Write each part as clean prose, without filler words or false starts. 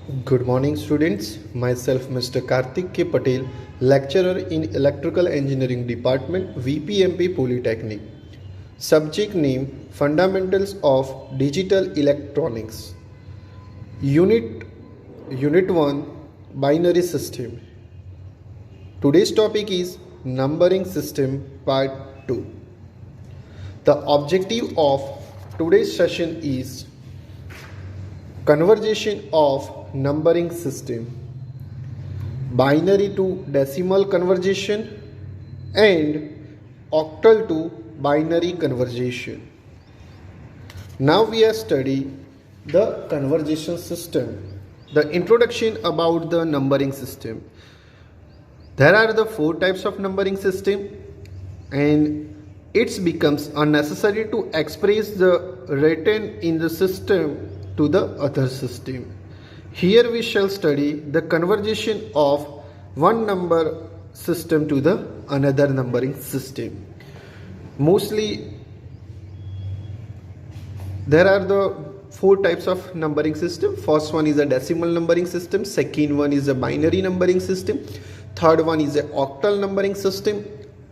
Good morning, students. Myself, Mr. Karthik K. Patel, lecturer in Electrical Engineering Department, VPMP Polytechnic. Subject name Fundamentals of Digital Electronics. Unit 1 Binary System. Today's topic is Numbering System Part 2. The objective of today's session is conversion of numbering system, binary to decimal conversion and octal to binary conversion. Now we are studying the conversion system. The introduction about the numbering system. There are the 4 types of numbering system, and it becomes unnecessary to express the written in the system to the other system. Here we shall study the conversion of one number system to the another numbering system. Mostly there are the 4 types of numbering system. First one is a decimal numbering system, second one is a binary numbering system, third one is a octal numbering system,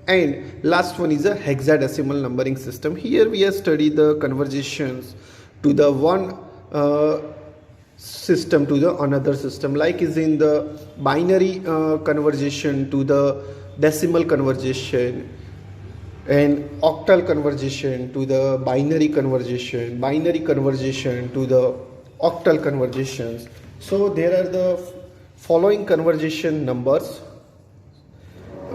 and last one is a hexadecimal numbering system. Here we have studied the conversions to the one system to the another system, like is in the binary conversion to the decimal conversion, and octal conversion to the binary conversion to the octal conversions. So there are the following conversion numbers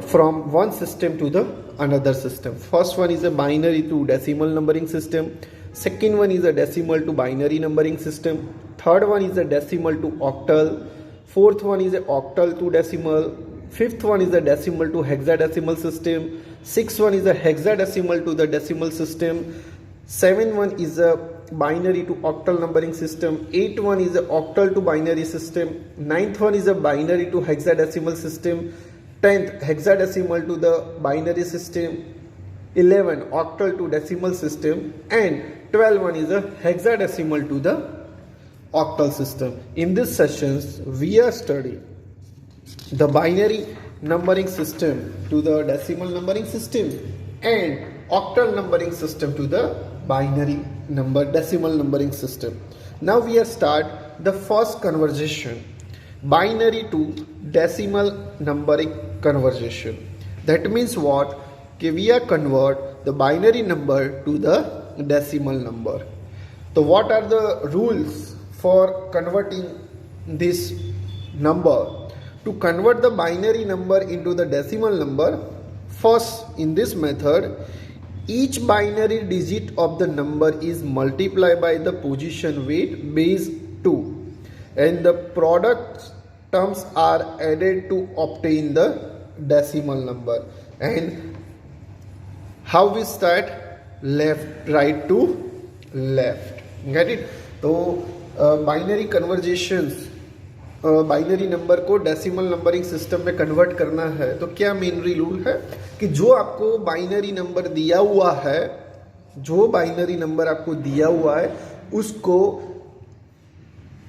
from one system to the another system. First one is a binary to decimal numbering system, second one is a decimal to binary numbering system, third one is a decimal to octal, fourth one is a octal to decimal, fifth one is a decimal to hexadecimal system, sixth one is a hexadecimal to the decimal system, seventh one is a binary to octal numbering system, eighth one is a octal to binary system, ninth one is a binary to hexadecimal system, 10th hexadecimal to the binary system, 11 octal to decimal system, and 12 one is a hexadecimal to the octal system. In this sessions we are studying the binary numbering system to the decimal numbering system and octal numbering system to the binary decimal numbering system. Now we are start the first conversion, binary to decimal numbering conversion. That means what? We are convert the binary number to the decimal number. So what are the rules for converting this number? To convert the binary number into the decimal number, first in this method, each binary digit of the number is multiplied by the position weight base 2, and the product terms are added to obtain the decimal number. And how we start? Left, right to left. Get it? तो binary conversations, binary number को decimal numbering system में convert करना है तो क्या main rule है कि जो आपको बाइनरी नंबर दिया हुआ है, जो बाइनरी नंबर आपको दिया हुआ है उसको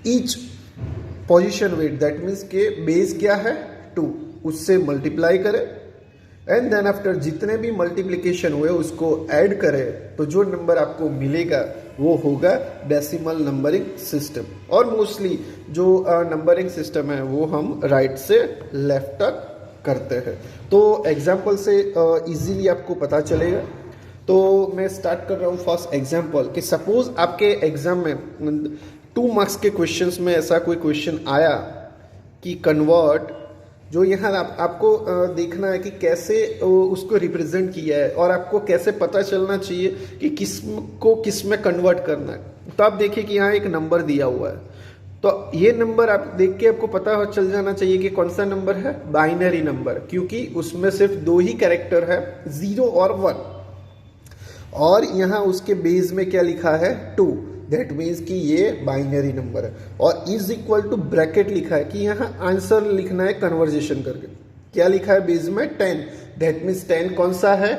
each position weight, that means के बेस क्या है 2, उससे मल्टीप्लाई करें एंड देन आफ्टर जितने भी मल्टीप्लिकेशन हुए उसको ऐड करें तो जो नंबर आपको मिलेगा वो होगा डेसिमल नंबरिंग सिस्टम. और मोस्टली जो नंबरिंग सिस्टम है वो हम राइट से लेफ्ट तक करते हैं. तो एग्जाम्पल से इजीली आपको पता चलेगा. तो मैं स्टार्ट कर रहा हूँ फर्स्ट एग्जाम्पल कि सपोज आपके एग्जाम में 2 मार्क्स के क्वेश्चंस में ऐसा कोई क्वेश्चन आया कि कन्वर्ट, जो यहाँ आपको देखना है कि कैसे उसको रिप्रेजेंट किया है और आपको कैसे पता चलना चाहिए कि किस में कन्वर्ट करना है. तो आप देखिए कि यहाँ एक नंबर दिया हुआ है, तो ये नंबर आप देख के आपको पता चल जाना चाहिए कि कौन सा नंबर है, बाइनरी नंबर, क्योंकि उसमें सिर्फ 2 ही कैरेक्टर है, 0 और 1, और यहाँ उसके बेस में क्या लिखा है 2. दैट मीन्स कि ये बाइनरी नंबर है. और इज इक्वल टू ब्रैकेट लिखा है कि यहाँ आंसर लिखना है कन्वर्जेशन करके. क्या लिखा है बेस में 10. दैट मीन्स 10 कौन सा है,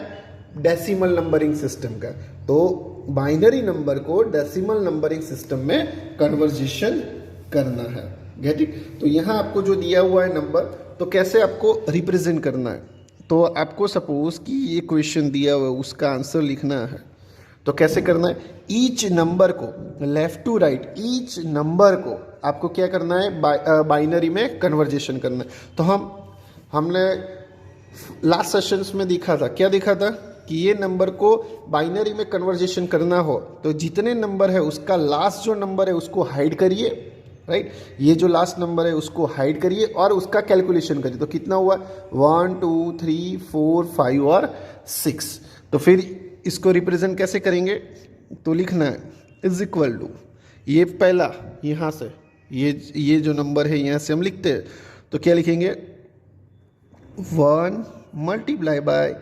डेसिमल नंबरिंग सिस्टम का. तो बाइनरी नंबर को डेसिमल नंबरिंग सिस्टम में कन्वर्जेशन करना है. Gate it. तो यहाँ आपको जो दिया हुआ है नंबर, तो कैसे आपको रिप्रेजेंट करना है, तो आपको सपोज कि ये क्वेश्चन दिया हुआ है, उसका आंसर लिखना है, तो कैसे करना है, ईच नंबर को left to right, each number को आपको क्या करना है, बाइनरी में कन्वर्जेशन करना है। तो हमने लास्ट सेशंस में देखा था, क्या देखा था कि ये नंबर को बाइनरी में कन्वर्जेशन करना हो तो जितने नंबर है उसका लास्ट जो नंबर है उसको हाइड करिए, राइट, ये जो लास्ट नंबर है उसको हाइड करिए और उसका कैलकुलेशन करिए। तो कितना हुआ, 1 2 3 4 5 और 6। तो फिर इसको रिप्रेजेंट कैसे करेंगे, तो लिखना है इज इक्वल टू, ये पहला यहाँ से ये जो नंबर है यहाँ से हम लिखते हैं, तो क्या लिखेंगे, 1 मल्टीप्लाई बाय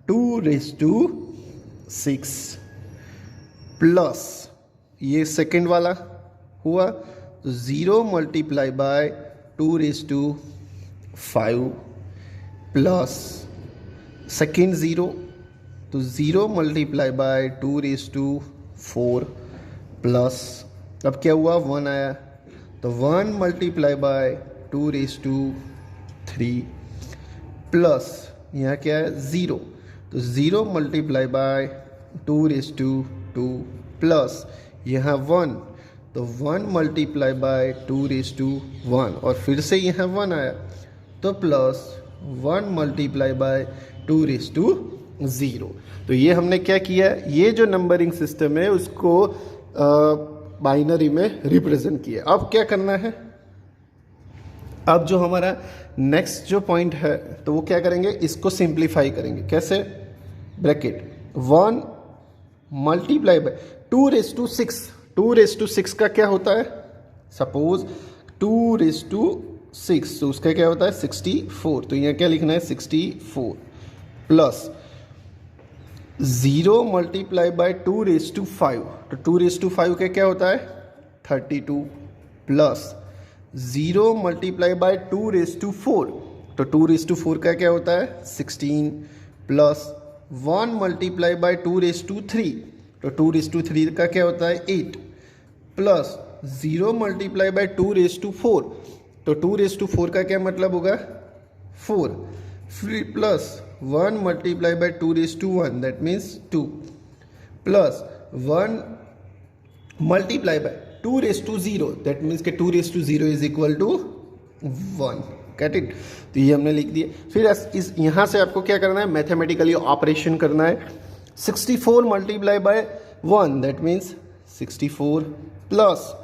2⁻6 प्लस ये सेकेंड वाला हुआ, तो 0 मल्टीप्लाई बाय 2⁵ प्लस सेकेंड 0, तो 0 मल्टीप्लाई बाय 2⁴ प्लस, अब क्या हुआ, 1 आया, तो 1 मल्टीप्लाई बाय 2⁵ प्लस यहाँ क्या है 0, तो 0 मल्टीप्लाई बाय 2⁵ प्लस यहाँ 1, तो 1 मल्टीप्लाई बाय 2⁵1 और फिर से यहाँ 1 आया, तो प्लस 1 मल्टीप्लाई बाय 2⁵0। तो ये हमने क्या किया, ये जो नंबरिंग सिस्टम है उसको बाइनरी में रिप्रेजेंट किया। अब क्या करना है, अब जो हमारा नेक्स्ट जो पॉइंट है तो वो क्या करेंगे, इसको सिंप्लीफाई करेंगे। कैसे, ब्रैकेट 1 मल्टीप्लाई बाय 2⁶, 2⁶ का क्या होता है, सपोज 2⁶, तो उसका क्या होता है 64, तो यहाँ क्या लिखना है 64 प्लस 0 मल्टीप्लाई बाय 2⁵, तो 2⁵ का क्या होता है 32 प्लस 0 मल्टीप्लाई बाय 2⁴, तो 2⁴ का क्या होता है 16 प्लस 1 मल्टीप्लाई बाय 2⁵, तो 2⁵ का क्या होता है 8 प्लस 0 मल्टीप्लाई बाय 2⁴, तो 2⁴ का क्या मतलब होगा 4, फिर plus 1 multiply by 2⁵1 that means 2 plus 1 multiply by 2�0 that means के 2�0 is equal to 1, get it. तो ये हमने लिख दिया। फिर इस यहाँ से आपको क्या करना है, मैथमेटिकली ऑपरेशन करना है। 64 multiply by 1 that means 64 plus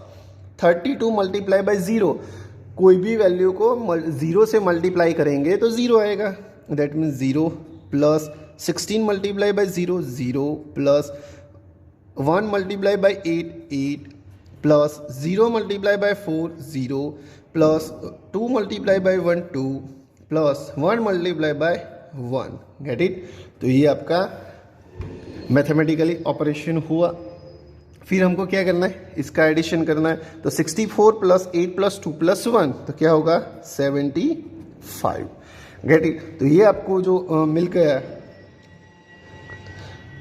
32 multiply by 0, कोई भी वैल्यू को 0 से मल्टीप्लाई करेंगे तो 0 आएगा, that means 0 plus 16 multiply by 0 0 plus 1 multiply bye 8 plus 0 multiply by 4 0 plus 2 multiply by 1 2 plus 1 multiply bye 1, get it. तो ये आपका मैथमेटिकली ऑपरेशन हुआ। फिर हमको क्या करना है, इसका एडिशन करना है। तो 64 प्लस 8 प्लस 2 प्लस 1 तो क्या होगा 75, गेट इट। तो ये आपको जो मिल गया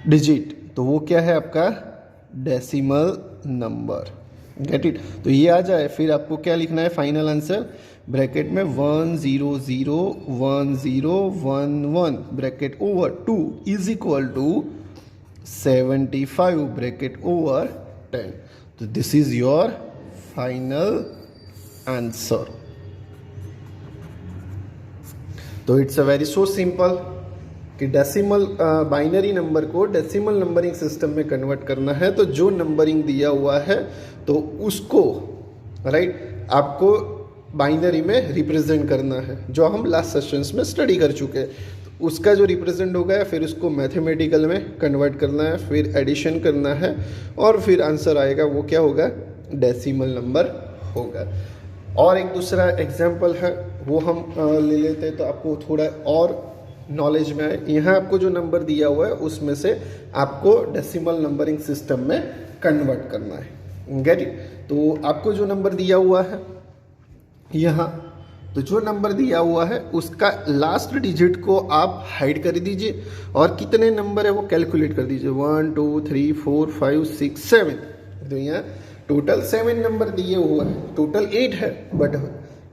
डिजिट, तो वो क्या है आपका डेसिमल नंबर, गेट इट। तो ये आ जाए, फिर आपको क्या लिखना है फाइनल आंसर, ब्रैकेट में 1 0 0 1 0 1 1 bracket over 2 is equal to 75 bracket over 10। तो this is your final answer. तो it's a very so simple कि डेसिमल बाइनरी नंबर को डेसिमल नंबरिंग सिस्टम में कन्वर्ट करना है। तो जो नंबरिंग दिया हुआ है तो उसको राइट आपको बाइनरी में रिप्रेजेंट करना है, जो हम लास्ट सेशंस में स्टडी कर चुके हैं। तो उसका जो रिप्रेजेंट होगा फिर उसको मैथमेटिकल में कन्वर्ट करना है, फिर एडिशन करना है और फिर आंसर आएगा, वो क्या होगा डेसिमल नंबर होगा। और एक दूसरा एग्जाम्पल है वो हम ले लेते हैं, तो आपको थोड़ा और नॉलेज में आए। यहाँ आपको जो नंबर दिया हुआ है उसमें से आपको डेसिमल नंबरिंग सिस्टम में कन्वर्ट करना है, गेट इट। तो आपको जो नंबर दिया हुआ है यहाँ, तो जो नंबर दिया हुआ है उसका लास्ट डिजिट को आप हाइड कर दीजिए और कितने नंबर है वो कैलकुलेट कर दीजिए, 1 2 3 4 5 6 7। तो यहाँ टोटल 7 नंबर दिए हुए हैं, टोटल 8 है बट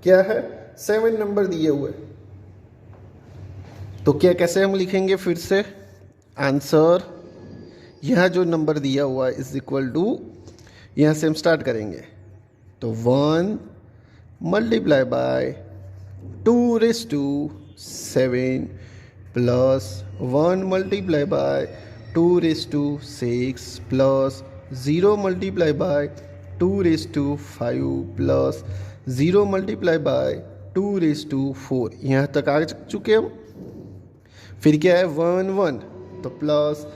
क्या है 7 नंबर दिए हुए। तो क्या कैसे हम लिखेंगे फिर से आंसर, यह जो नंबर दिया हुआ है इज इक्वल टू, यहाँ से हम स्टार्ट करेंगे तो 1 multiply bye 2⁻7 plus 1 multiply bye 2�6 plus 0 multiply by 2�5 plus 0 multiply by 2�4। यहाँ तक आ चुके हम। फिर क्या है 1 1 तो plus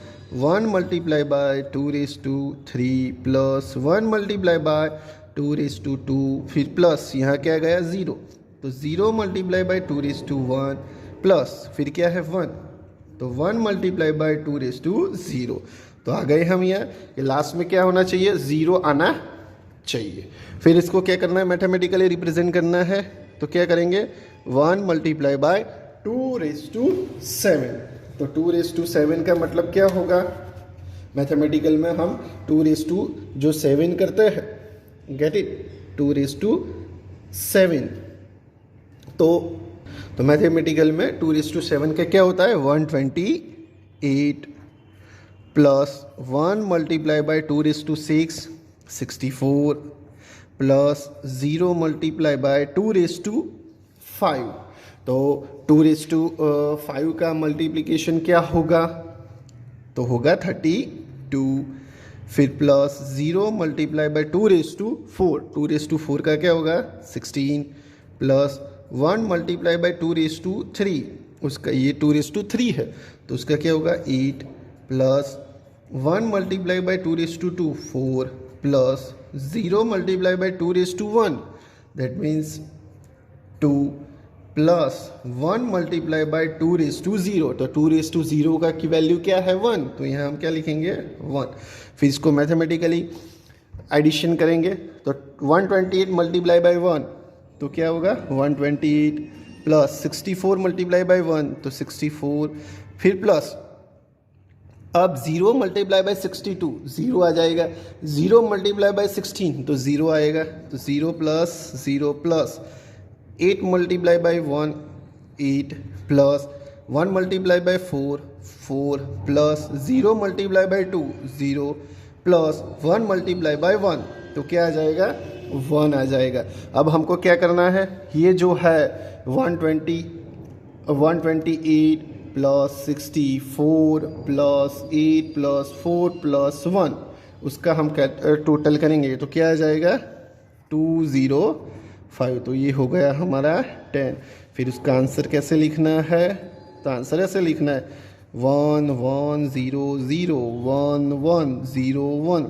1 multiply bye 2�3 plus 1 multiply bye 2�2, फिर प्लस यहाँ क्या गया 0 तो 0 मल्टीप्लाई बाय 2�1 प्लस फिर क्या है 1 तो 1 मल्टीप्लाई बाय 2�0। तो आ गए हम यहाँ, ये लास्ट में क्या होना चाहिए 0 आना चाहिए। फिर इसको क्या करना है मैथमेटिकली रिप्रेजेंट करना है, तो क्या करेंगे 1 मल्टीप्लाई बाय 2�7। तो 2�7 का मतलब क्या होगा मैथमेटिकल में हम 2�7 करते हैं, गेट इट 2�7। तो मैथमेटिकल में 2�7 का क्या होता है 128 plus 1 multiply bye 2�6 64 plus 0 multiply by 2�5। तो 2�5 का मल्टीप्लिकेशन क्या होगा तो होगा 32, फिर प्लस 0 मल्टीप्लाई बाय 2�4, 2�4 का क्या होगा 16 प्लस 1 मल्टीप्लाई बाय 2�3, उसका ये 2�3 है तो उसका क्या होगा 8 plus 1 multiply bye 2�2 4 plus 0 multiply by 2�1 that means 2 plus 1 multiply by 2�0। तो 2�0 का की वैल्यू क्या है 1, तो यहाँ हम क्या लिखेंगे 1। फिर इसको मैथमेटिकली एडिशन करेंगे तो 128 मल्टीप्लाई बाय 1 तो क्या होगा 128 प्लस 64 मल्टीप्लाई बाय 1 तो 64, फिर प्लस अब 0 मल्टीप्लाई बाय 62 0 आ जाएगा, 0 मल्टीप्लाई बाय 16 तो 0 आएगा, तो 0 plus 8 multiply by 1 8 plus 1 multiply bye 4 plus 0 multiply by 2 0 plus 1 multiply bye 1 तो क्या आ जाएगा 1 आ जाएगा। अब हमको क्या करना है, ये जो है 128 प्लस 64 प्लस 8 प्लस 4 प्लस 1 उसका हम टोटल करेंगे तो क्या आ जाएगा 205। तो ये हो गया हमारा 10। फिर उसका आंसर कैसे लिखना है, तो आंसर ऐसे लिखना है 1 1 0 0 1 1 0 1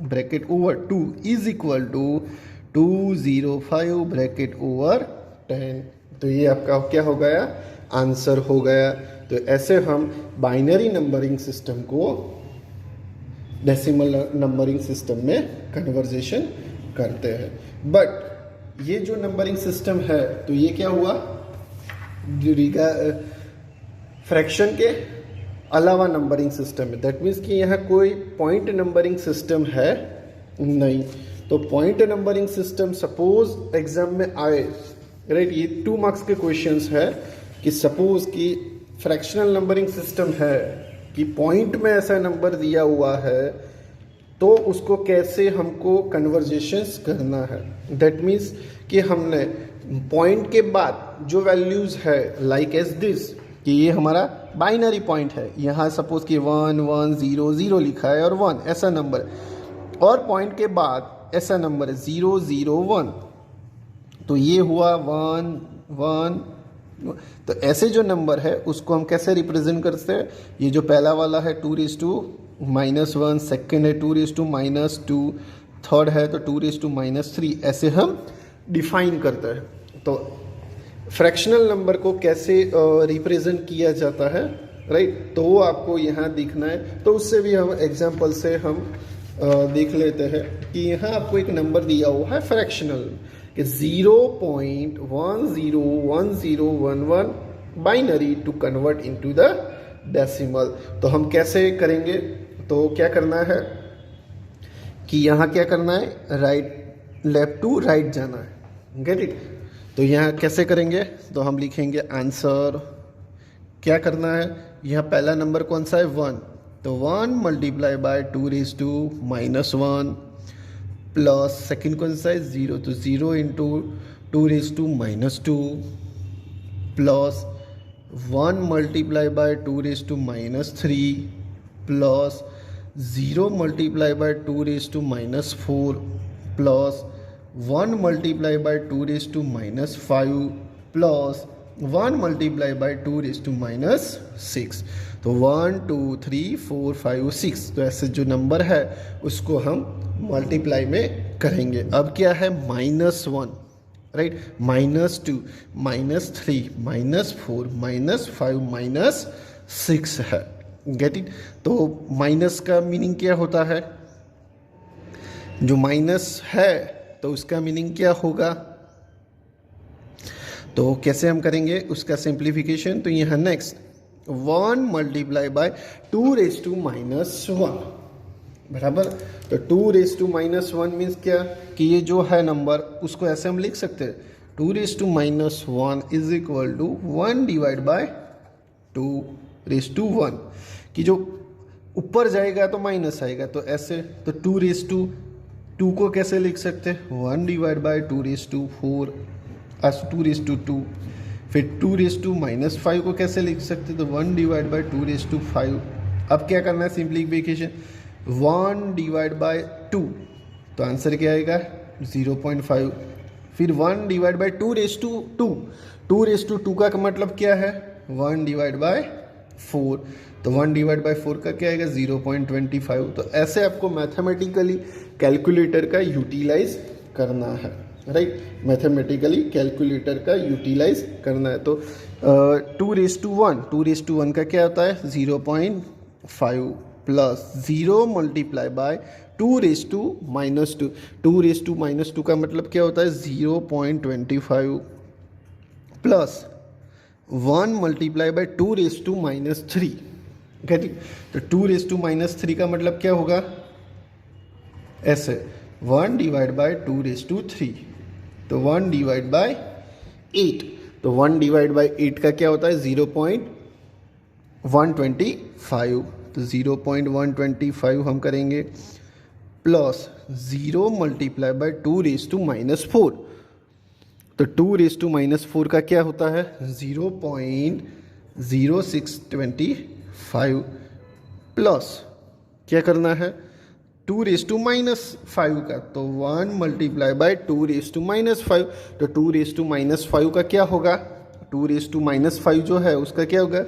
bracket over 2 is equal to 205 bracket over 10। तो ये आपका क्या हो गया आंसर हो गया। तो ऐसे हम बाइनरी नंबरिंग सिस्टम को डेसिमल नंबरिंग सिस्टम में कन्वर्जेशन करते हैं। बट ये जो नंबरिंग सिस्टम है तो ये क्या हुआ फ्रैक्शन के अलावा नंबरिंग सिस्टम है, दैट मीन्स कि यहाँ कोई पॉइंट नंबरिंग सिस्टम है नहीं। तो point numbering system suppose exam में आए राइट, ये 2 मार्क्स के क्वेश्चंस है कि सपोज कि फ्रैक्शनल नंबरिंग सिस्टम है कि पॉइंट में ऐसा नंबर दिया हुआ है तो उसको कैसे हमको कन्वर्जेशंस करना है। दैट मीन्स कि हमने पॉइंट के बाद जो वैल्यूज़ है लाइक एज दिस कि ये हमारा बाइनरी पॉइंट है, यहाँ सपोज कि 1 1 0 0 लिखा है और 1 ऐसा नंबर, और पॉइंट के बाद ऐसा नंबर है 0 0 1 तो ये हुआ 1 1। तो ऐसे जो नंबर है उसको हम कैसे रिप्रेजेंट करते हैं, ये जो पहला वाला है 2⁻⁻1, सेकेंड है 2⁻2, थर्ड है तो 2⁻3, ऐसे हम डिफाइन करते हैं। तो फ्रैक्शनल नंबर को कैसे रिप्रेजेंट किया जाता है राइट, तो वो आपको यहाँ दिखना है। तो उससे भी हम एग्जांपल से हम देख लेते हैं कि यहाँ आपको एक नंबर दिया हुआ है फ्रैक्शनल कि 0.101011 binary to convert into the decimal. तो हम कैसे करेंगे, तो क्या करना है कि यहाँ क्या करना है, राइट लेफ्ट टू राइट जाना है। Gate it. तो यहाँ कैसे करेंगे, तो हम लिखेंगे आंसर, क्या करना है, यहाँ पहला नंबर कौन सा है 1, तो 1 मल्टीप्लाई बाय 2⁻⁻1 प्लस सेकेंड कौन सा है 0, तो 0 into 2⁻2 plus 1 multiply bye 2⁻³ plus 0 multiply by 2⁻⁻4 plus 1 multiply bye 2⁻⁻5 plus 1 multiply bye 2⁻⁻6। तो 1 2 3 4 5 6, तो ऐसे जो नंबर है उसको हम मल्टीप्लाई में करेंगे। अब क्या है -1, राइट, -2 -3 -4 -5 -6 है। Gate it. तो माइनस का मीनिंग क्या होता है, जो माइनस है तो उसका मीनिंग क्या होगा, तो कैसे हम करेंगे उसका सिंप्लीफिकेशन। तो यहाँ नेक्स्ट 1 मल्टीप्लाई बाय 2⁻⁻1 बराबर, तो 2⁻⁻1 मीन्स क्या, कि ये जो है नंबर उसको ऐसे हम लिख सकते हैं 2⁻1 is equal to 1 divide by 2⁻1, कि जो ऊपर जाएगा तो माइनस आएगा, तो ऐसे, तो 2⁻2 को कैसे लिख सकते हैं 1 डिवाइड बाय 2⁻4 2⁻2, फिर 2⁻⁻5 को कैसे लिख सकते, तो 1 डिवाइड बाय 2⁻5। अब क्या करना है सिंप्लीफिकेशन, 1 डिवाइड बाय 2, तो आंसर क्या आएगा 0.5, फिर 1 डिवाइड बाय 2⁻2, 2⁻2 का मतलब क्या है 1 डिवाइड बाय 4, तो 1 डिवाइड बाय 4 का क्या आएगा 0.25। तो ऐसे आपको मैथमेटिकली कैलकुलेटर का यूटिलाइज करना है, राइट, मैथमेटिकली कैलकुलेटर का यूटिलाइज करना है। तो 2:1 का क्या होता है 0.5 प्लस 0 मल्टीप्लाई बाय 2⁻², 2⁻² का मतलब क्या होता है 0.25 plus 1 multiply bye 2⁻⁻3। Gate it. तो 2⁻⁻3 का मतलब क्या होगा, ऐसे 1 डिवाइड बाय 2⁻3, तो 1 डिवाइड बाय 8, तो 1 डिवाइड बाय 8 का क्या होता है 0.125, तो 0.125 हम करेंगे प्लस 0 मल्टीप्लाई बाय 2⁻⁻4, तो 2⁻⁻4 का क्या होता है 0.0625 प्लस क्या करना है 2⁻⁻5 का, तो 1 मल्टीप्लाई बाय 2⁻�5, तो 2⁻⁻5 का क्या होगा 2⁻⁻5 जो है उसका क्या होगा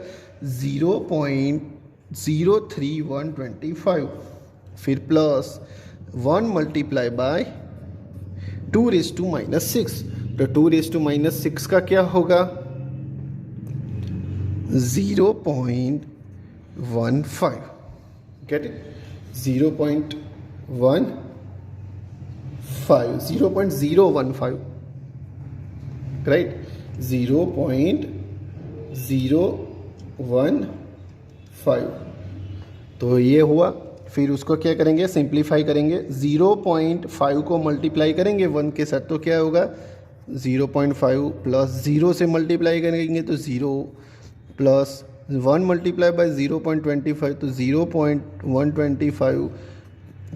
0.03125, फिर प्लस 1 मल्टीप्लाई बाय 2⁻⁻6, तो 2⁻⁻6 का क्या होगा 0.15। Get it, 0.015, right, 0.015। तो ये हुआ, फिर उसको क्या करेंगे सिंप्लीफाई करेंगे, 0.5 को मल्टीप्लाई करेंगे 1 के साथ, तो क्या होगा 0.5 प्लस 0 से मल्टीप्लाई करेंगे तो 0 प्लस 1 मल्टीप्लाई बाय 0.25, तो 0.125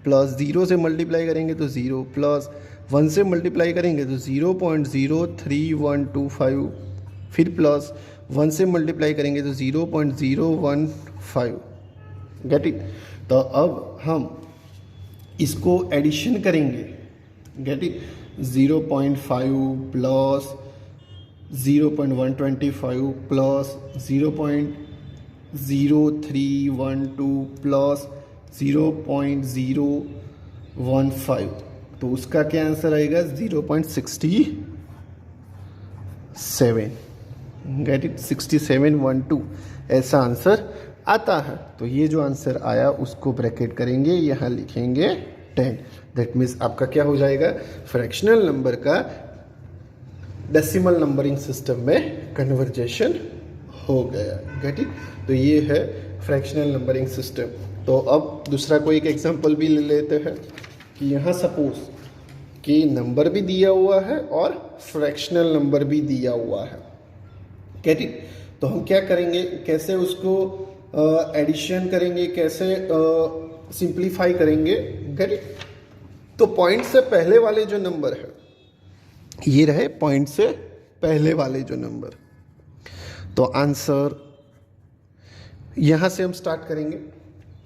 प्लस 0 से मल्टीप्लाई करेंगे तो 0 प्लस 1 से मल्टीप्लाई करेंगे तो 0.03125, फिर प्लस 1 से मल्टीप्लाई करेंगे तो 0.015। Gate it. तो अब हम इसको एडिशन करेंगे। Get it, 0.5 plus 0.125 plus 0.0312 plus 0.015, तो उसका क्या आंसर आएगा 0.67। गेट इट, 6712 ऐसा आंसर आता है। तो ये जो आंसर आया उसको ब्रैकेट करेंगे, यहाँ लिखेंगे 10। दैट मीन्स आपका क्या हो जाएगा, फ्रैक्शनल नंबर का डेसिमल नंबरिंग सिस्टम में कन्वर्जेशन हो गया। Gate it. तो ये है फ्रैक्शनल नंबरिंग सिस्टम। तो अब दूसरा कोई एक एग्जांपल भी ले लेते हैं। कि यहाँ सपोज कि नंबर भी दिया हुआ है और फ्रैक्शनल नंबर भी दिया हुआ है, गेट इट। तो हम क्या करेंगे, कैसे उसको एडिशन करेंगे, कैसे सिंप्लीफाई करेंगे, गेट इट। तो पॉइंट से पहले वाले जो नंबर है, ये रहे पॉइंट से पहले वाले जो नंबर, तो आंसर यहां से हम स्टार्ट करेंगे।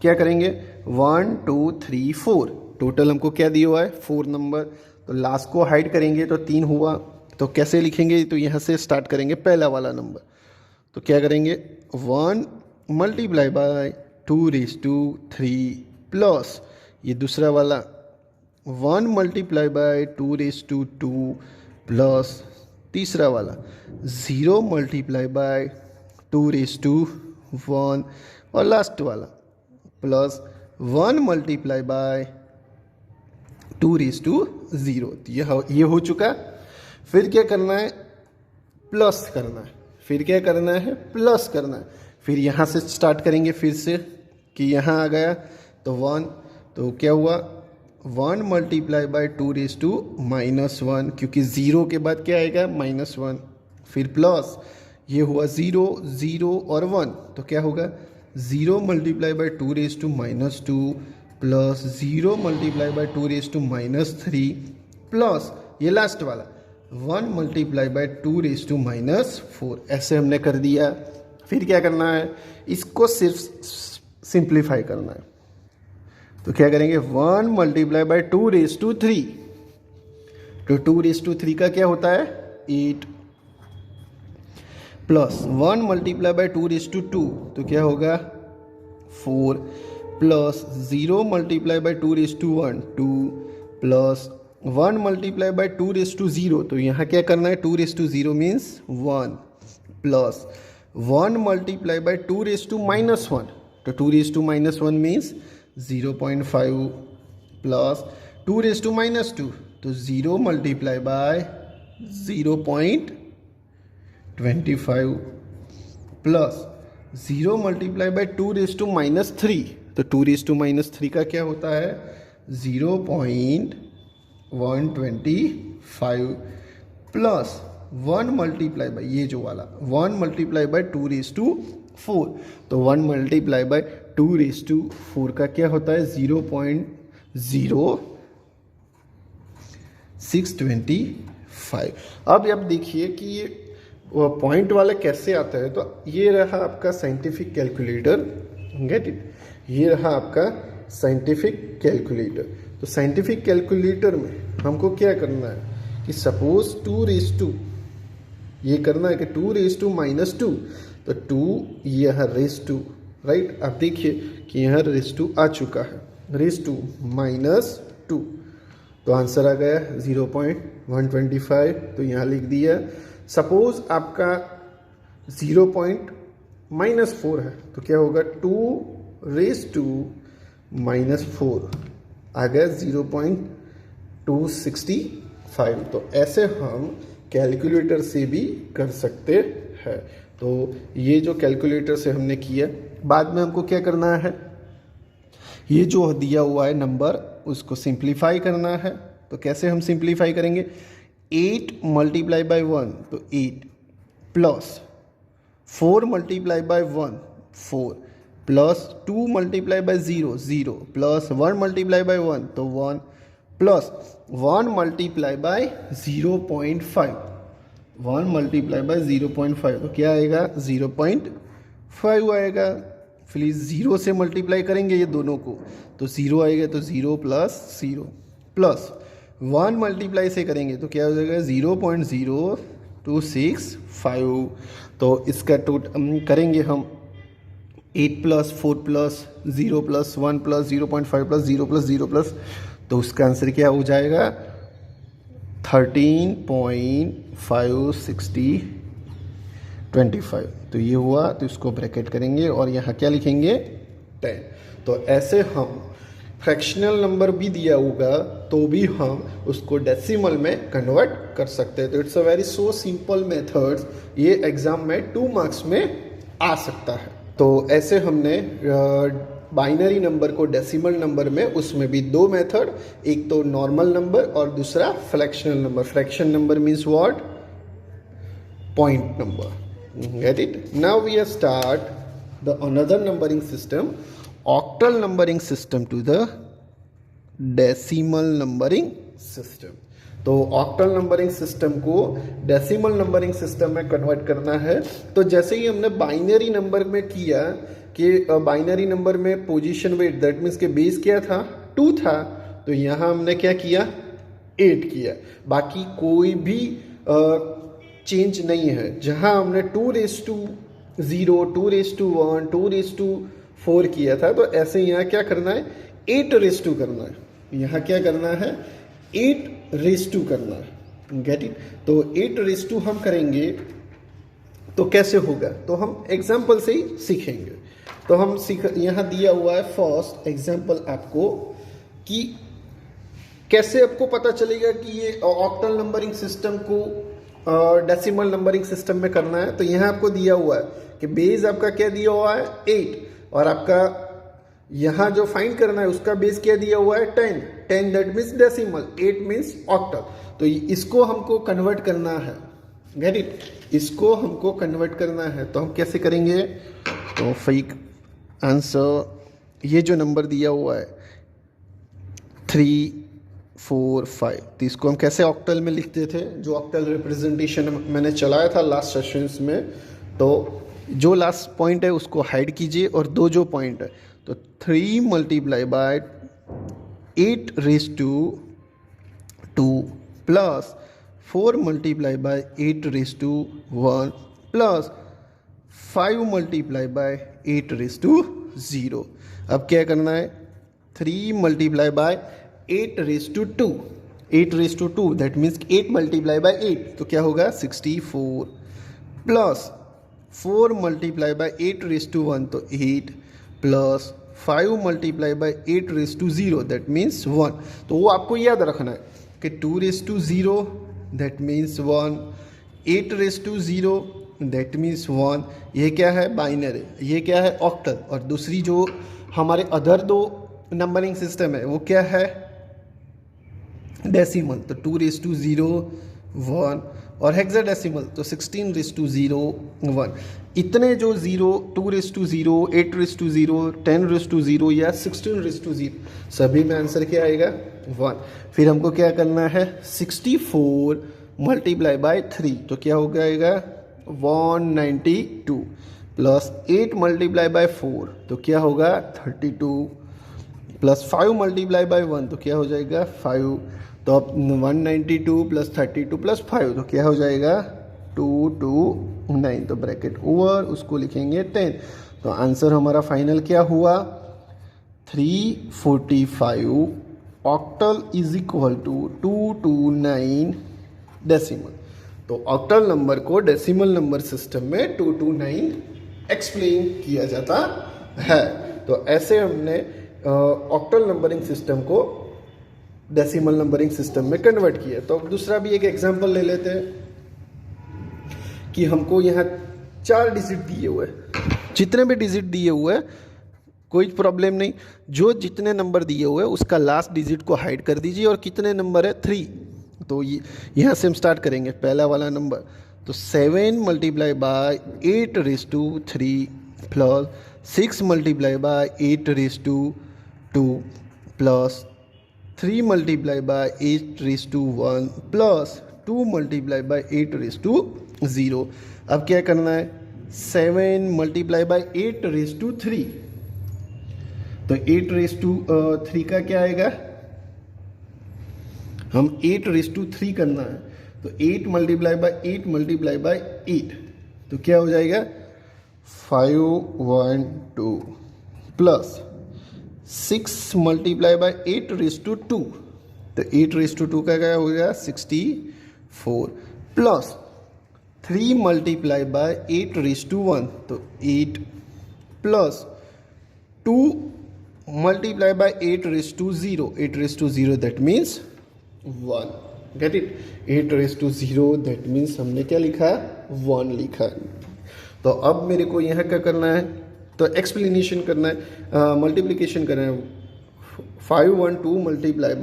क्या करेंगे, 1 2 3 4, टोटल हमको क्या दिया हुआ है 4 नंबर। तो लास्ट को हाइड करेंगे तो 3 हुआ, तो कैसे लिखेंगे, तो यहां से स्टार्ट करेंगे पहला वाला नंबर। तो क्या करेंगे, 1 मल्टीप्लाई बाय 2⁻³ प्लस ये दूसरा वाला 1 मल्टीप्लाई बाय 2⁻² प्लस तीसरा वाला 0 मल्टीप्लाई बाय 2⁻1 और लास्ट वाला प्लस 1 मल्टीप्लाई बाय 2⁻0। तो ये हो चुका। फिर क्या करना है, प्लस करना है। फिर क्या करना है, प्लस करना है। फिर यहाँ से स्टार्ट करेंगे फिर से कि यहाँ आ गया तो 1, तो क्या हुआ 1 मल्टीप्लाई बाय 2⁻1, क्योंकि 0 के बाद क्या आएगा -1। फिर प्लस ये हुआ 0 0 और 1, तो क्या होगा 0 multiply by 2⁻2 plus 0 multiply by 2⁻³ plus ये लास्ट वाला 1 मल्टीप्लाई बाय 2⁻4। ऐसे हमने कर दिया। फिर क्या करना है, इसको सिर्फ सिंप्लीफाई करना है। तो क्या करेंगे, 1 मल्टीप्लाई बाय 2⁻3, तो 2⁻3 का क्या होता है 8, प्लस 1 मल्टीप्लाई बाय 2⁻2, तो क्या होगा 4, plus 0 multiply by 2⁻1 2, plus 1 multiply bye 2⁻0, तो यहाँ क्या करना है 2⁻0 मीन्स 1, प्लस 1 मल्टीप्लाई बाय 2⁻1, तो 2⁻1 मीन्स 0.5, प्लस 2⁻2, तो 0 multiply by 0.25, plus 0 multiply by 2⁻3, तो 2⁻3 का क्या होता है 0.125, प्लस 1 मल्टीप्लाई बाय ये जो वाला 1 मल्टीप्लाई बाय 2⁻4, तो 1 मल्टीप्लाई बाय 2⁻4 का क्या होता है 0.0625। अब देखिए कि ये पॉइंट वाले कैसे आता है। तो ये रहा आपका साइंटिफिक कैलकुलेटर, गेट इट। ये रहा आपका साइंटिफिक कैलकुलेटर। तो साइंटिफिक कैलकुलेटर में हमको क्या करना है कि सपोज 2⁻, ये करना है कि 2⁻2, तो 2 यह रेज़ टू, राइट। अब देखिए कि यहाँ रेज़ टू आ चुका है, रेज़ टू -2, तो आंसर आ गया 0.125, तो यहाँ लिख दिया। सपोज आपका 0.-4 है, तो क्या होगा 2⁻4 आ गया 0.265। तो ऐसे हम कैलकुलेटर से भी कर सकते हैं। तो ये जो कैलकुलेटर से हमने किया, बाद में हमको क्या करना है, ये जो दिया हुआ है नंबर उसको सिंप्लीफाई करना है। तो कैसे हम सिंप्लीफाई करेंगे, 8 मल्टीप्लाई बाय 1 तो 8, plus 4 multiply by 1 4, plus 2 multiply by 0 0, plus 1 multiply bye 1 तो 1, plus 1 multiply bye 0.5, 1 multiply bye 0.5 तो क्या आएगा 0.5 आएगा। फिर 0 से मल्टीप्लाई करेंगे ये दोनों को, तो 0 आएगा, तो 0 प्लस 0, प्लस 1 मल्टीप्लाई से करेंगे तो क्या हो जाएगा 0.0265। तो इसका करेंगे हम 8 plus 4 plus 0 plus 1 plus 0.5 plus 0 plus 0 plus, तो उसका आंसर क्या हो जाएगा 13.56025। तो ये हुआ, तो इसको ब्रैकेट करेंगे और यहाँ क्या लिखेंगे 10। तो ऐसे हम फ्रैक्शनल नंबर भी दिया होगा तो भी हम उसको डेसिमल में कन्वर्ट कर सकते हैं। तो it's a very so simple methods, ये एग्जाम में 2 मार्क्स में आ सकता है। तो ऐसे हमने बाइनरी नंबर को डेसिमल नंबर में, उसमें भी दो मेथड, एक तो नॉर्मल नंबर और दूसरा fractional number. Fraction number means what? Point number. Get it? Now we have start the another numbering system, octal numbering system to the decimal numbering system. तो octal numbering system को decimal numbering system में convert करना है. तो जैसे ही हमने binary number में किया कि बाइनरी नंबर में पोजीशन वेट, दैट मीन्स के बेस क्या था? 2 था. तो यहाँ हमने क्या किया? 8 किया. बाकी कोई भी चेंज नहीं है. जहाँ हमने 2:0, 2:1, 2:4 किया था, तो ऐसे यहाँ क्या करना है? 8:2 करना है. यहाँ क्या करना है? 8:2 करना है. Gate it? तो 8:2 हम करेंगे तो कैसे होगा? तो हम एग्जाम्पल से ही सीखेंगे. तो हम यहाँ दिया हुआ है फर्स्ट एग्जाम्पल आपको कि कैसे आपको पता चलेगा कि ये ऑक्टल नंबरिंग सिस्टम को डेसिमल नंबरिंग सिस्टम में करना है. तो यहाँ आपको दिया हुआ है कि बेस आपका क्या दिया हुआ है? 8, और आपका यहाँ जो फाइंड करना है उसका बेस क्या दिया हुआ है? 10 that means decimal, 8 means octal. तो इसको हमको कन्वर्ट करना है. Get it? इसको हमको कन्वर्ट करना है. तो हम कैसे करेंगे? तो फेक आंसर, ये जो नंबर दिया हुआ है 3, 4, 5, तो इसको हम कैसे ऑक्टल में लिखते थे? जो ऑक्टल रिप्रेजेंटेशन मैंने चलाया था लास्ट सेशंस में. तो जो लास्ट पॉइंट है उसको हाइड कीजिए और दो जो पॉइंट है, तो 3 multiply by 8:2 plus 4 multiply by 8:1 plus 5 multiply by 8:0. अब क्या करना है? 3 multiply by 8:2, 8:2 that means 8 multiply by 8, तो क्या होगा? 64 प्लस 4 मल्टीप्लाई बाय 8:1, तो 8 plus 5 multiply by 8:0 that means 1. तो वो आपको याद रखना है कि 2:0 दैट मीन्स 1, 8:0 दैट मीन्स 1. ये क्या है? बाइनरी. ये क्या है? ऑक्टल. और दूसरी जो हमारे अदर दो नंबरिंग सिस्टम है वो क्या है? डेसिमल. तो 2:0, 1 और हेक्साडेसिमल तो 16:0, 1. इतने जो 0, 2:0, 8:0, 10:0 या 16:0, सभी में आंसर क्या आएगा? 1. फिर हमको क्या करना है? 64 मल्टीप्लाई बाय 3, तो क्या हो जाएगा? 192 प्लस 8 मल्टीप्लाई बाय 4, तो क्या होगा? 32 प्लस 5 मल्टीप्लाई बाय 1, तो क्या हो जाएगा? 5. तो अब 192 प्लस 32 प्लस 5, तो क्या हो जाएगा? 229. तो ब्रैकेट ओवर, उसको लिखेंगे 10. तो आंसर हमारा फाइनल क्या हुआ? 345 octal is equal to 229 decimal. तो ऑक्टल नंबर को डेसिमल नंबर सिस्टम में 229 एक्सप्लेन किया जाता है. तो ऐसे हमने ऑक्टल नंबरिंग सिस्टम को डेसिमल नंबरिंग सिस्टम में कन्वर्ट किया. तो अब दूसरा भी एक एग्जांपल ले लेते हैं कि हमको यहाँ 4 डिजिट दिए हुए हैं. जितने भी डिजिट दिए हुए हैं कोई प्रॉब्लम नहीं. जो जितने नंबर दिए हुए हैं उसका लास्ट डिजिट को हाइड कर दीजिए. और कितने नंबर है? 3. तो यहाँ से हम स्टार्ट करेंगे. पहला वाला नंबर, तो 7 multiply by 8:3 plus 6 multiply by 8:2 plus 3 multiply by 8:1 plus 2 multiply by 8:0. अब क्या करना है? 7 मल्टीप्लाई बाय 8:3, तो 8:3 का क्या आएगा? हम 8:3 करना है, तो 8 मल्टीप्लाई बाय 8 मल्टीप्लाई बाय 8, तो क्या हो जाएगा? 512 प्लस 6 मल्टीप्लाई बाय 8:2, तो 8:2 का क्या हो गया? 64 प्लस 3 मल्टीप्लाई बाय 8:1, तो 8 plus 2 multiply by 8:0, 8:0 that means 1. Get it? 8:0 that means हमने क्या लिखा? 1 लिखा. तो अब मेरे को यहाँ क्या करना है? तो एक्सप्लेनेशन करना है, मल्टीप्लिकेशन करना है 512 मल्टीप्लाई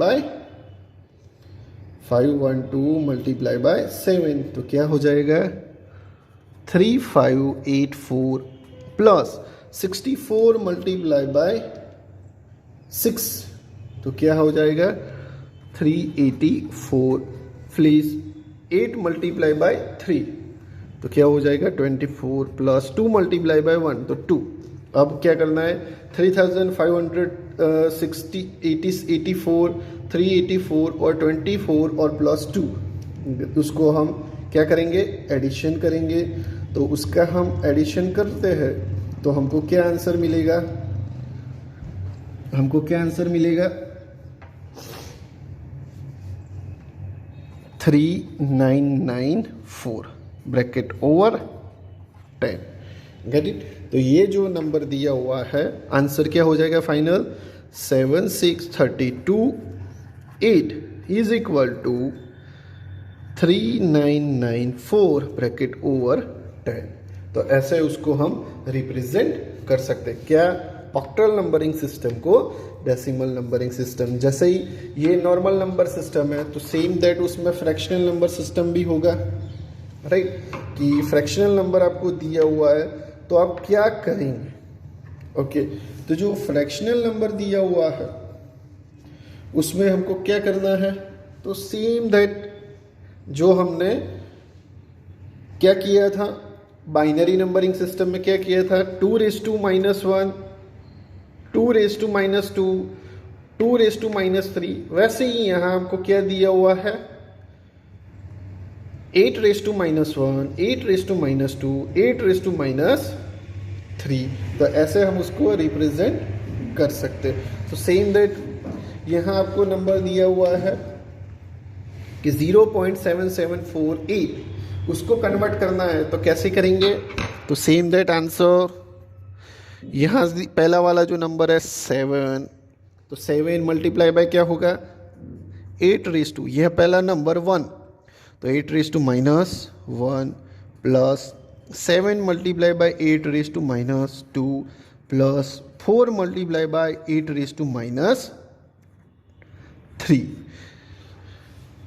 बाय 7, तो क्या हो जाएगा 3584 प्लस 64 मल्टीप्लाई बाय 6, तो क्या हो जाएगा 384 प्लीज 8 मल्टीप्लाई बाय 3, तो क्या हो जाएगा 24 प्लस 2 मल्टीप्लाई बाय 1, तो 2। अब क्या करना है 3560 84 384 और 24 और प्लस 2, उसको हम क्या करेंगे एडिशन करेंगे। तो उसका हम एडिशन करते हैं तो हमको क्या आंसर मिलेगा, 3994 ब्रैकेट ओवर 10। Gate it. तो ये जो नंबर दिया हुआ है आंसर क्या हो जाएगा final 76328 is equal to 3994 bracket over 10। तो ऐसे उसको हम रिप्रेजेंट कर सकते हैं क्या, ऑक्टल नंबरिंग सिस्टम को डेसिमल नंबरिंग सिस्टम। जैसे ही ये नॉर्मल नंबर सिस्टम है तो सेम दैट उसमें फ्रैक्शनल नंबर सिस्टम भी होगा, राइट। कि फ्रैक्शनल नंबर आपको दिया हुआ है तो आप क्या करेंगे, ओके। तो जो फ्रैक्शनल नंबर दिया हुआ है उसमें हमको क्या करना है, तो सेम दैट जो हमने क्या किया था बाइनरी नंबरिंग सिस्टम में, क्या किया था 2 raised to -1, 2 raised to -2, 2 raised to -3, वैसे ही यहाँ हमको क्या दिया हुआ है 8 raised to -1, 8 raised to -2, 8 raised to -3। तो ऐसे हम उसको रिप्रेजेंट कर सकते हैं। तो सेम दैट यहाँ आपको नंबर दिया हुआ है कि 0.7748, उसको कन्वर्ट करना है तो कैसे करेंगे, तो सेम दैट आंसर यहाँ पहला वाला जो नंबर है 7, तो 7 मल्टीप्लाई बाय क्या होगा 8 raised to, यह पहला नंबर 1, तो 8 raised to -1 plus 7 multiply by 8 raised to -2 plus 4 multiply by 8 raised to -3।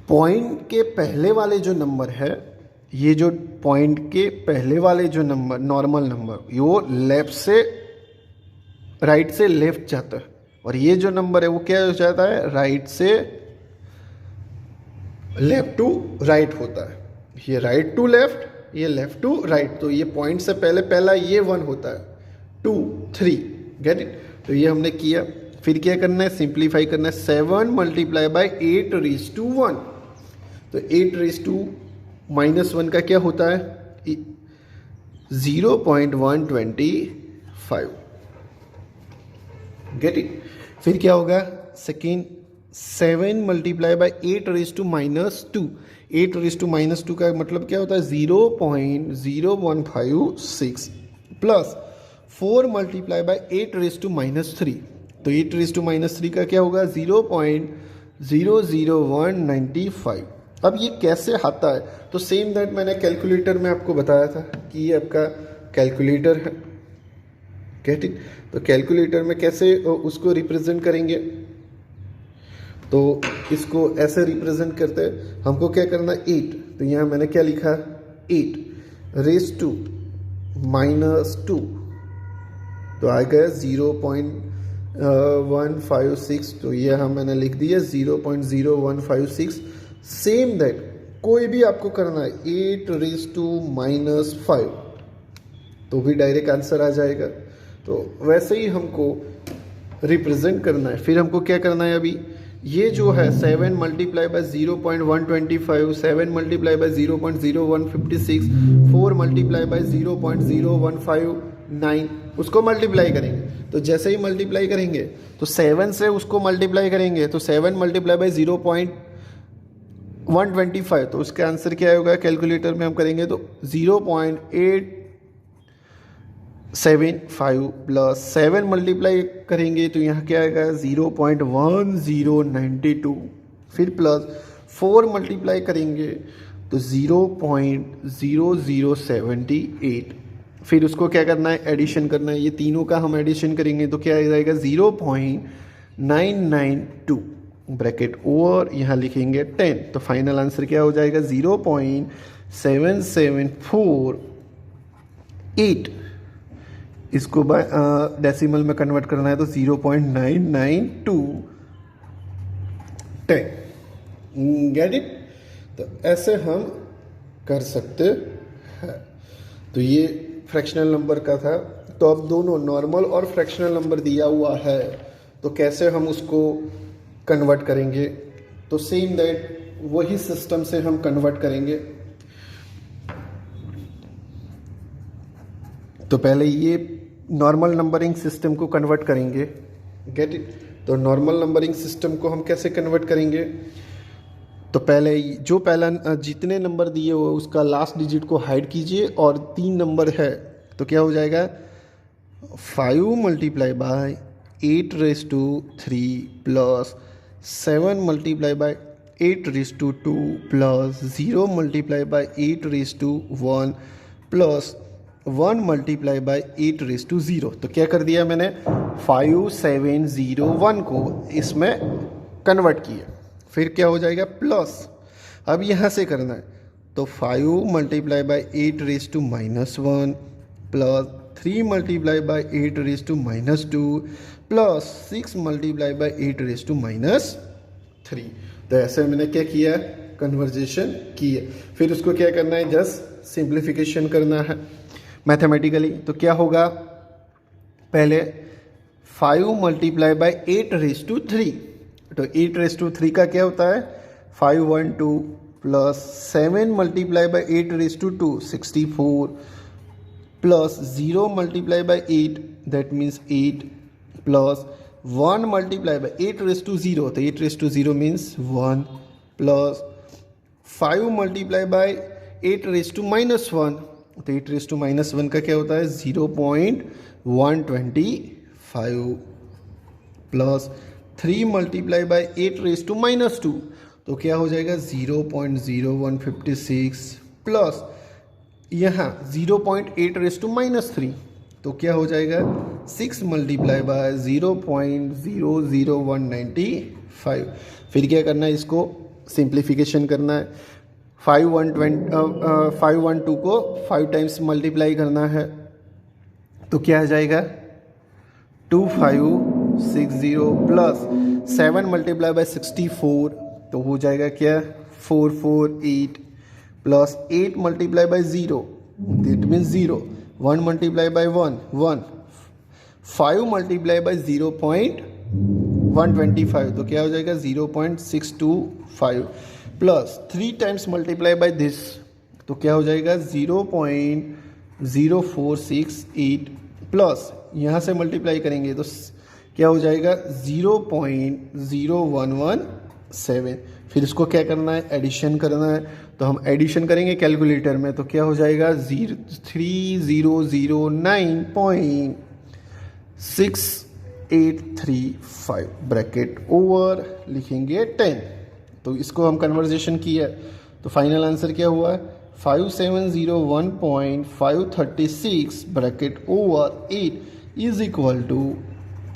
Point के पहले वाले जो नंबर है, ये जो पॉइंट के पहले वाले जो नंबर नॉर्मल नंबर वो लेफ्ट से राइट से लेफ्ट जाता है, और ये जो नंबर है वो क्या हो जाता है राइट से लेफ्ट टू राइट होता है। ये राइट टू लेफ्ट, ये लेफ्ट टू राइट, तो ये पॉइंट से पहले पहला ये 1 होता है 2 3, गेट इट। तो ये हमने किया, फिर क्या करना है सिंप्लीफाई करना है 7 मल्टीप्लाई बाय 8 raised to 1, तो 8 raised to -1 का क्या होता है 0.125, गेट इट। फिर क्या होगा second 7 multiply by 8 raised to -2, 8 raised to -2 का मतलब क्या होता है 0.0156 plus 4 multiply by 8 raised to -3, तो 8 raised to -3 का क्या होगा 0.00195। अब ये कैसे आता है, तो सेम दैट मैंने कैलकुलेटर में आपको बताया था कि ये आपका कैलकुलेटर है, गेट इट। तो कैलकुलेटर में कैसे उसको रिप्रेजेंट करेंगे, तो इसको ऐसे रिप्रेजेंट करते हैं, हमको क्या करना 8, तो यहाँ मैंने क्या लिखा 8 raised to -2, तो आ गया 0.156, तो ये हम मैंने लिख दिया 0.0156। सेम दैट कोई भी आपको करना है 8 raised to -5, तो भी डायरेक्ट आंसर आ जाएगा। तो वैसे ही हमको रिप्रेजेंट करना है। फिर हमको क्या करना है, अभी ये जो है 7 multiply by 0.125, 7 multiply by 0.0156, 4 multiply by 0.0159, उसको मल्टीप्लाई करेंगे। तो जैसे ही मल्टीप्लाई करेंगे तो 7 से उसको मल्टीप्लाई करेंगे, तो 7 मल्टीप्लाई बाय 0.125, तो उसका आंसर क्या होगा कैलकुलेटर में हम करेंगे तो 0.875 प्लस 7 मल्टीप्लाई करेंगे तो यहाँ क्या आएगा 0.1092, फिर प्लस 4 मल्टीप्लाई करेंगे तो 0.0078, फिर उसको क्या करना है, एडिशन करना है। ये तीनों का हम एडिशन करेंगे तो क्या आ जाएगा 0.992 ब्रैकेट ओवर, यहाँ लिखेंगे 10, तो फाइनल आंसर क्या हो जाएगा 0.7748। इसको डेसिमल में कन्वर्ट करना है तो 0.99210। Gate it. तो ऐसे हम कर सकते हैं। तो ये फ्रैक्शनल नंबर का था। तो अब दोनों नॉर्मल और फ्रैक्शनल नंबर दिया हुआ है, तो कैसे हम उसको कन्वर्ट करेंगे, तो सेम दैट वही सिस्टम से हम कन्वर्ट करेंगे। तो पहले ये नॉर्मल नंबरिंग सिस्टम को कन्वर्ट करेंगे। Gate it. तो नॉर्मल नंबरिंग सिस्टम को हम कैसे कन्वर्ट करेंगे, तो पहले जो पहला जितने नंबर दिए हो उसका लास्ट डिजिट को हाइड कीजिए, और 3 नंबर है तो क्या हो जाएगा 5 multiply by 8³ plus 7 multiply by 8² plus 0 multiply by 8² plus 1 multiply bye 8/0। तो क्या कर दिया मैंने 5701 को इसमें कन्वर्ट किया। फिर क्या हो जाएगा प्लस, अब यहाँ से करना है तो 5 multiply by 8⁻1 plus 3 multiply by 8⁻2 plus 6 multiply by 8⁻3। तो ऐसे मैंने क्या किया, कन्वर्जेशन किया। फिर उसको क्या करना है, जस्ट सिंप्लीफिकेशन करना है मैथमेटिकली। तो क्या होगा, पहले 5 मल्टीप्लाई बाय 8⁻3, तो 8⁻3 का क्या होता है 512 plus 7 multiply by 8⁻2 64 plus 0 multiply by 8 that means 8 plus 1 multiply bye 8⁻0, तो 8⁻0 मीन्स 1 प्लस 5 मल्टीप्लाई बाय 8⁻1, तो 8⁻1 का क्या होता है 0.125 प्लस 3 मल्टीप्लाई बाय 8⁻2, तो क्या हो जाएगा 0.0156 प्लस यहाँ 0.8⁻3, तो क्या हो जाएगा 6 मल्टीप्लाई बाय 0.00195। फिर क्या करना है, इसको सिंप्लीफिकेशन करना है। 512 को 5 टाइम्स मल्टीप्लाई करना है, तो क्या आ जाएगा 2560 प्लस 7 मल्टीप्लाई बाय 64, तो हो जाएगा क्या 448 plus 8 multiply by 0 that means 0, 1 multiply bye 1 1, 5 multiply by 0.125, तो क्या हो जाएगा 0.625 plus 3 times multiply by this, तो क्या हो जाएगा 0.0468 प्लस यहाँ से मल्टीप्लाई करेंगे तो क्या हो जाएगा 0.0117। फिर इसको क्या करना है, एडिशन करना है। तो हम एडिशन करेंगे कैलकुलेटर में, तो क्या हो जाएगा 3009.6835 ब्रैकेट ओवर लिखेंगे 10। तो इसको हम कन्वर्जेशन किया, तो फाइनल आंसर क्या हुआ 5701.536 bracket over 8 is equal to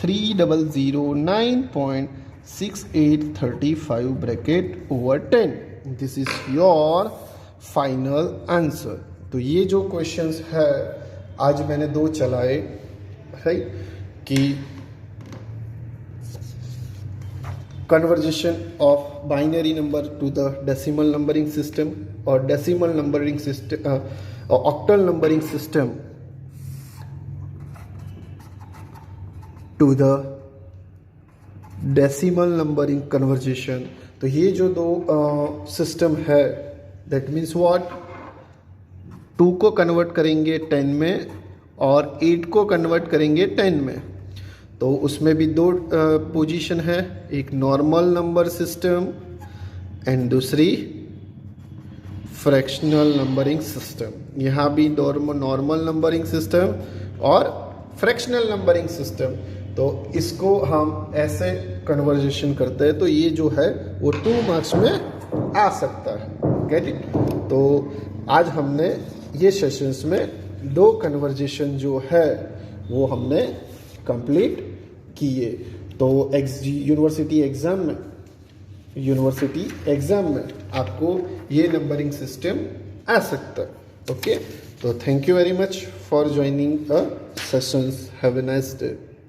3009.6835 bracket over 10। This is your final answer. तो ये जो क्वेश्चंस है आज मैंने 2 चलाए है कि conversion of binary number to the decimal numbering system or decimal numbering system or octal numbering system to the decimal numbering conversion। तो ये जो 2 सिस्टम है दैट मीन्स व्हाट, 2 को कन्वर्ट करेंगे 10 में और 8 को कन्वर्ट करेंगे 10 में। तो उसमें भी 2 पोजीशन है, एक नॉर्मल नंबर सिस्टम एंड दूसरी फ्रैक्शनल नंबरिंग सिस्टम। यहाँ भी नॉर्मल नंबरिंग सिस्टम और फ्रैक्शनल नंबरिंग सिस्टम। तो इसको हम ऐसे कन्वर्जेशन करते हैं, तो ये जो है वो 2 मार्क्स में आ सकता है। Gate it. तो आज हमने ये सेशंस में 2 कन्वर्जेशन जो है वो हमने कंप्लीट किए। तो यूनिवर्सिटी एग्ज़ाम में आपको ये नंबरिंग सिस्टम आ सकता है। ओके, तो thank you very much for joining a sessions. Have a nice day.